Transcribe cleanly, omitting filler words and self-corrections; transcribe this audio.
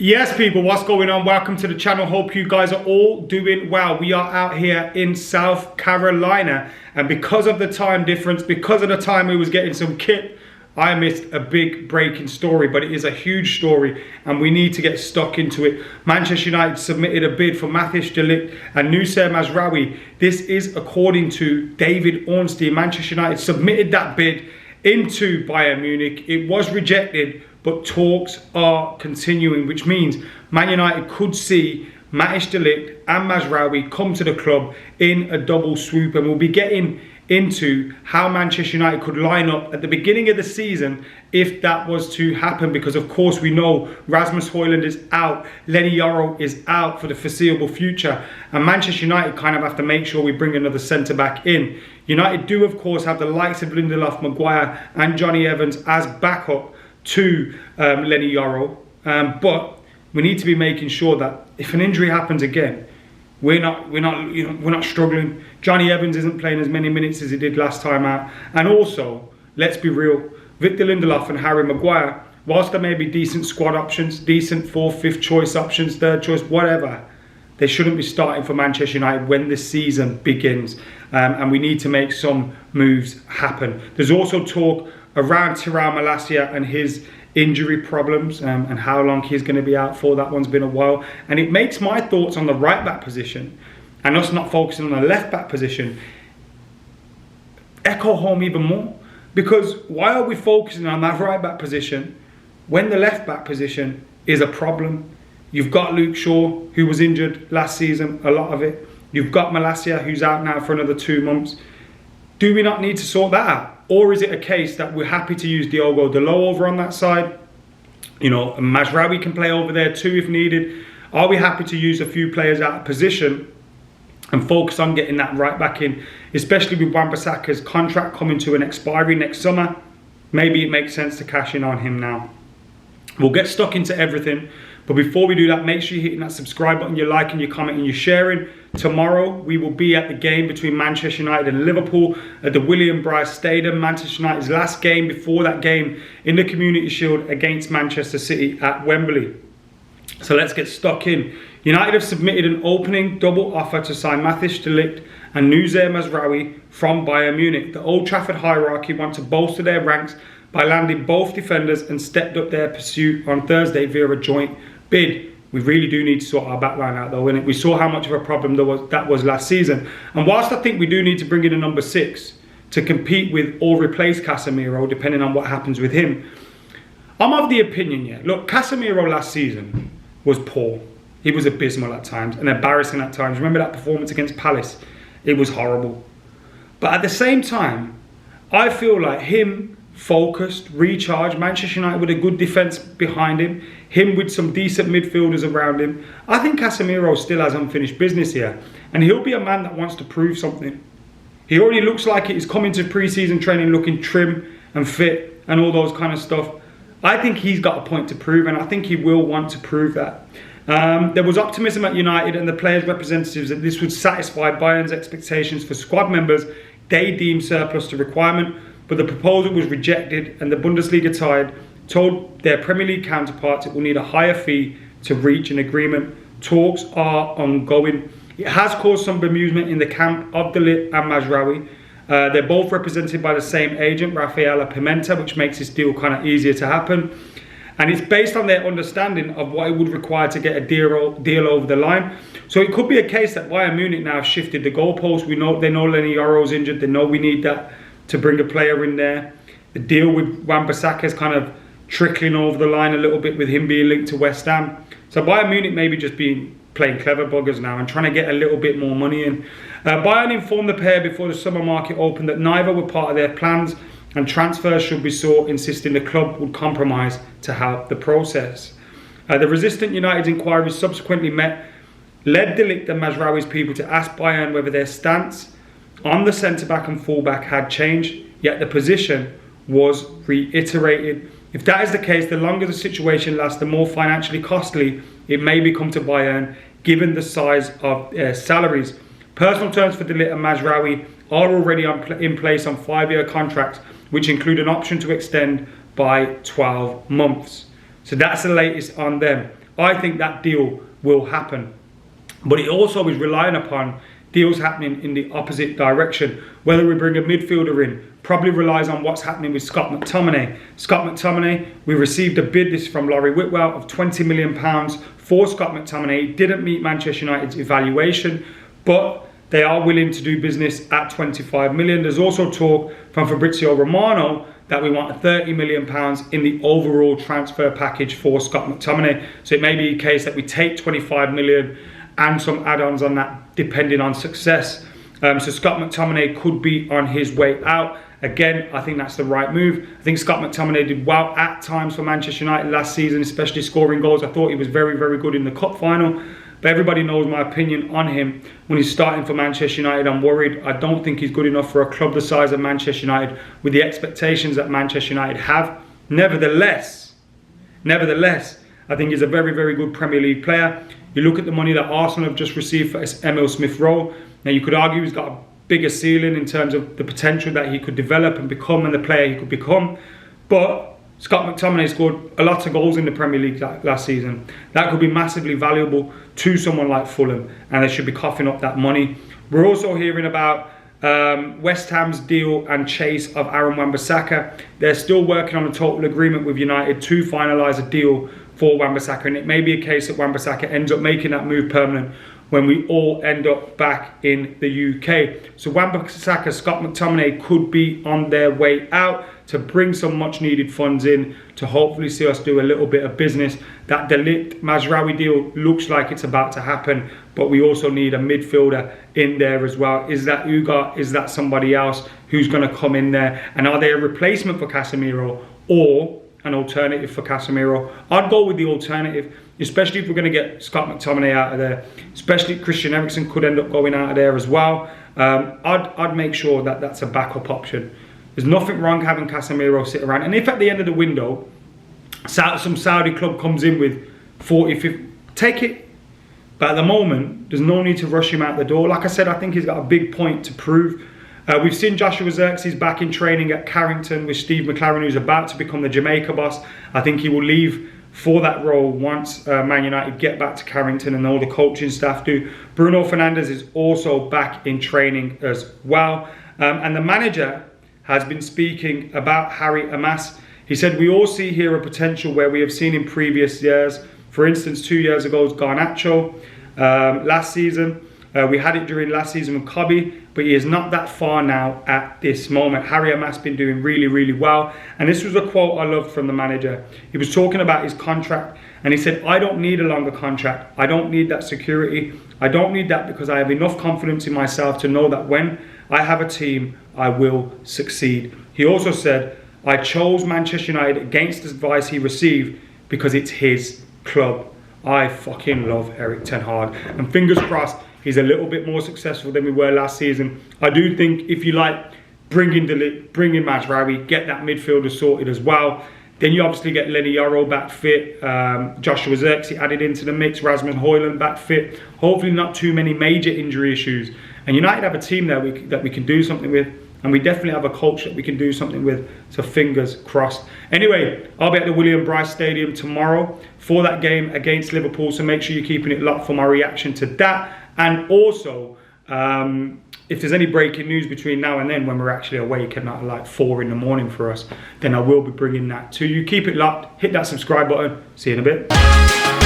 Yes, people, what's going on? Welcome to the channel. Hope you guys are all doing well. We are out here in South Carolina, and because of the time difference, because of the time we was getting some kit, I missed a big breaking story, but it is a huge story and we need to get stuck into it. Manchester United submitted a bid for Ligt and Mazraoui. This is according to David Ornstein. Manchester United submitted that bid into Bayern Munich. It was rejected, but talks are continuing, which means Man United could see Ligt and Mazraoui come to the club in a double swoop, and we'll be getting into how Manchester United could line up at the beginning of the season if that was to happen, because of course we know Rasmus Højlund is out, Leny Yoro is out for the foreseeable future, and Manchester United kind of have to make sure we bring another centre back in. United do of course have the likes of Lindelof, Maguire and Johnny Evans as backup to Leny Yoro, but we need to be making sure that if an injury happens again, we're not struggling. Johnny Evans isn't playing as many minutes as he did last time out, and also let's be real, Victor Lindelof and Harry Maguire, whilst there may be decent squad options, decent fourth, fifth choice options, third choice, whatever, they shouldn't be starting for Manchester United when the season begins, and we need to make some moves happen. There's also talk around Tyrell Malacia and his injury problems and how long he's going to be out for. That one's been a while, and it makes my thoughts on the right back position and us not focusing on the left back position echo home even more, because why are we focusing on that right back position when the left back position is a problem? You've got Luke Shaw, who was injured last season, a lot of it. You've got Malacia, who's out now for another 2 months. Do we not need to sort that out? Or is it a case that we're happy to use Diogo Dalot over on that side? You know, Mazraoui can play over there too if needed. Are we happy to use a few players out of position and focus on getting that right back in, especially with Wan-Bissaka's contract coming to an expiry next summer? Maybe it makes sense to cash in on him now. We'll get stuck into everything, but before we do that, make sure you're hitting that subscribe button, you're liking, you're commenting, you're sharing. Tomorrow we will be at the game between Manchester United and Liverpool at the William Bryce Stadium. Manchester United's last game before that game in the Community Shield against Manchester City at Wembley. So let's get stuck in. United have submitted an opening double offer to sign Ligt and Mazraoui from Bayern Munich. The Old Trafford hierarchy want to bolster their ranks by landing both defenders and stepped up their pursuit on Thursday via a joint bid. We really do need to sort our backline out though, innit? We saw how much of a problem that was last season. And whilst I think we do need to bring in a number 6 to compete with or replace Casemiro, depending on what happens with him, I'm of the opinion, yeah, look, Casemiro last season was poor. He was abysmal at times and embarrassing at times. Remember that performance against Palace? It was horrible. But at the same time, I feel like him, focused, recharged, Manchester United with a good defence behind him with some decent midfielders around him, I think Casemiro still has unfinished business here, and he'll be a man that wants to prove something. He already looks like it. He's coming to pre-season training looking trim and fit and all those kind of stuff. I think he's got a point to prove, and I think he will want to prove that. There was optimism at United and the players' representatives that this would satisfy Bayern's expectations for squad members they deemed surplus to requirement, but the proposal was rejected, and the Bundesliga side told their Premier League counterparts it will need a higher fee to reach an agreement. Talks are ongoing. It has caused some bemusement in the camp of Ligt and Mazraoui. They're both represented by the same agent, Rafaela Pimenta, which makes this deal kind of easier to happen. And it's based on their understanding of what it would require to get a deal over the line. So it could be a case that Bayern Munich now have shifted the goalpost. They know Leny Yoro's injured. They know we need that to bring a player in there. The deal with Wan-Bissaka is kind of trickling over the line a little bit with him being linked to West Ham. So Bayern Munich maybe just playing clever buggers now and trying to get a little bit more money in. Bayern informed the pair before the summer market opened that neither were part of their plans and transfers should be sought, insisting the club would compromise to help the process. The resistant United's inquiries subsequently led Ligt and Mazraoui's people to ask Bayern whether their stance on the centre-back and full-back had changed, yet the position was reiterated. If that is the case, the longer the situation lasts, the more financially costly it may become to Bayern, given the size of their salaries. Personal terms for Ligt and Mazraoui are already in place on 5-year contracts, which include an option to extend by 12 months. So that's the latest on them. I think that deal will happen. But it also is relying upon deals happening in the opposite direction. Whether we bring a midfielder in probably relies on what's happening with Scott McTominay. Scott McTominay, we received a bid, this from Laurie Whitwell, of £20 million for Scott McTominay. It didn't meet Manchester United's evaluation, but they are willing to do business at 25 million. There's also talk from Fabrizio Romano that we want £30 million in the overall transfer package for Scott McTominay. So it may be a case that we take 25 million and some add-ons on that depending on success. So Scott McTominay could be on his way out. Again, I think that's the right move. I think Scott McTominay did well at times for Manchester United last season, especially scoring goals. I thought he was very, very good in the cup final. But everybody knows my opinion on him. When he's starting for Manchester United, I'm worried. I don't think he's good enough for a club the size of Manchester United with the expectations that Manchester United have. Nevertheless, I think he's a very, very good Premier League player. You look at the money that Arsenal have just received for Emil Smith-Rowe. Now, you could argue he's got a bigger ceiling in terms of the potential that he could develop and become and the player he could become. But Scott McTominay scored a lot of goals in the Premier League last season. That could be massively valuable to someone like Fulham, and they should be coughing up that money. We're also hearing about West Ham's deal and chase of Aaron Wan-Bissaka. They're still working on a total agreement with United to finalise a deal for Wan-Bissaka, and it may be a case that Wan-Bissaka ends up making that move permanent when we all end up back in the UK. So Wan-Bissaka, Scott McTominay could be on their way out to bring some much needed funds in to hopefully see us do a little bit of business. That Ligt Mazraoui deal looks like it's about to happen, but we also need a midfielder in there as well. Is that Uga? Is that somebody else who's going to come in there? And are they a replacement for Casemiro or an alternative for Casemiro? I'd go with the alternative, especially if we're going to get Scott McTominay out of there. Especially Christian Eriksen could end up going out of there as well. I'd make sure that that's a backup option. There's nothing wrong having Casemiro sit around. And if at the end of the window, some Saudi club comes in with 40, 50, take it. But at the moment, there's no need to rush him out the door. Like I said, I think he's got a big point to prove. We've seen Joshua Zirkzee back in training at Carrington with Steve McLaren, who's about to become the Jamaica boss. I think he will leave for that role once Man United get back to Carrington and all the coaching staff do. Bruno Fernandes is also back in training as well. And the manager has been speaking about Harry Amas. He said, we all see here a potential where we have seen in previous years. For instance, 2 years ago was Garnacho. Last season, we had it during last season with Kobe, but he is not that far now at this moment. Harry Amas been doing really, really well. And this was a quote I loved from the manager. He was talking about his contract, and he said, I don't need a longer contract. I don't need that security. I don't need that because I have enough confidence in myself to know that when I have a team, I will succeed. He also said, I chose Manchester United against the advice he received because it's his club. I fucking love Erik ten Hag. And fingers crossed, he's a little bit more successful than we were last season. I do think if you like, bring in Mazraoui, get that midfielder sorted as well. Then you obviously get Lenny Yoro back fit, Joshua Zirkzee added into the mix, Rasmus Højlund back fit. Hopefully not too many major injury issues. And United have a team there that we can do something with. And we definitely have a coach that we can do something with. So fingers crossed. Anyway, I'll be at the William Bryce Stadium tomorrow for that game against Liverpool. So make sure you're keeping it locked for my reaction to that. And also, if there's any breaking news between now and then when we're actually awake at like 4 in the morning for us, then I will be bringing that to you. Keep it locked. Hit that subscribe button. See you in a bit.